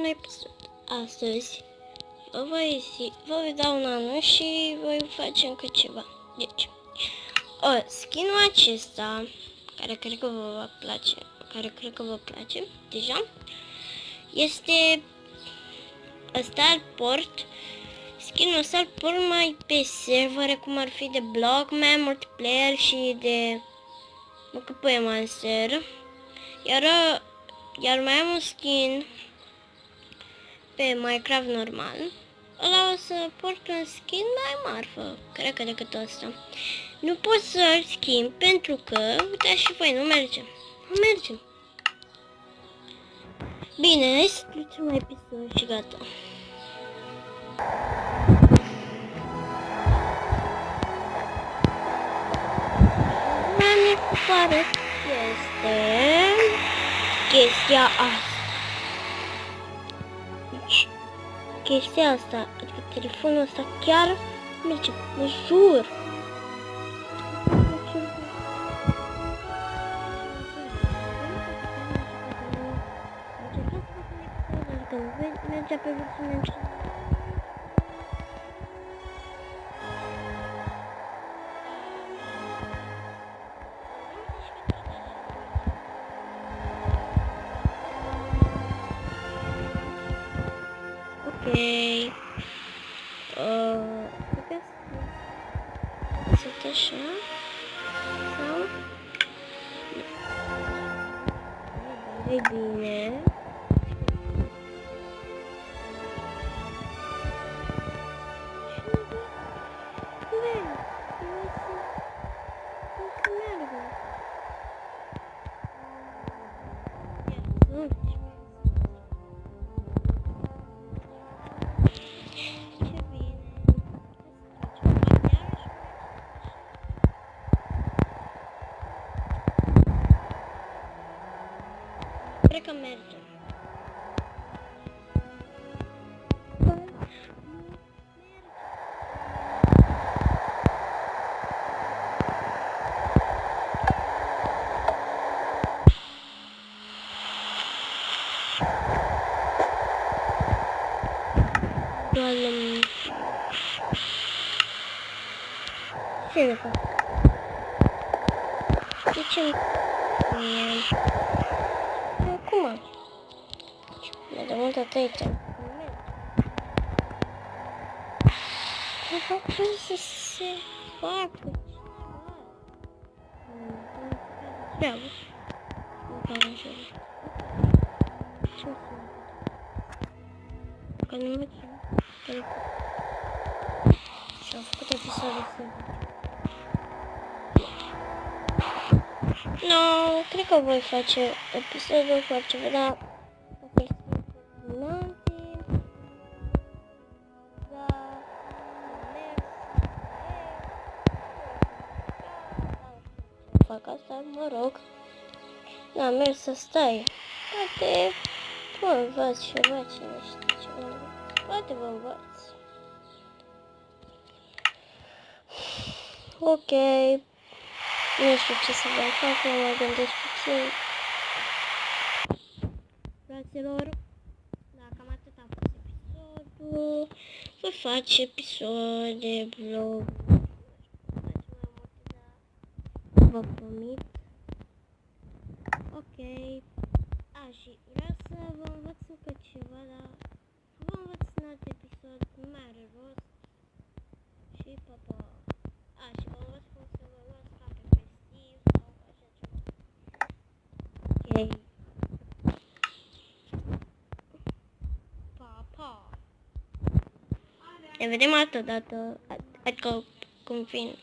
episod. Astăzi vă voi da un anunț și voi face încă ceva. Deci, skin-ul acesta, care cred că vă place deja, este Starport. Skin-ul ăsta îl pun mai pe servere, cum ar fi de Blockman, multiplayer și de Monster. Iar mai am un skin pe Minecraft normal. Ăla o să port un skin mai marfă, cred că decât ăsta. Nu pot să-l schimb pentru că, uitați și voi, nu merge. Nu merge. Bine, hai să trecem la episod și gata. Pare este chestia asta. Deci, chestia asta, adică telefonul ăsta chiar merge, mă jur. Mergea pe versiunea. Ok. Sunt așa. Sau? E bine. Cred că merge. Ce ne fac? De ce nu? Acum. Mi-a de mult aici. Cum fac să se facă? Treabă. Nu pare așa. Ce-o fac? Că nu merge. Și-am făcut episodul ăsta. No, cred că voi face episodul cu altceva, dar fac asta, mă rog. N-am mers să stai. Poate mă învăț ceva, cine știe ceva. Poate vă învăț. Ok. Nu știu ce să vă fac, nu mă gândesc puțin. Fraților, da, cam atât a fost episodul. Voi face episod de vlog. Vă promit. Ok. Și vreau să vă învăț încă ceva, dar vă învăț în alt episod, nu mai are rost. Și pa, pa. Și vă învăț cum să vă luați cape festiv sau așa ceva. Ok. Pa, pa. Ne vedem altă dată, adică cum vin.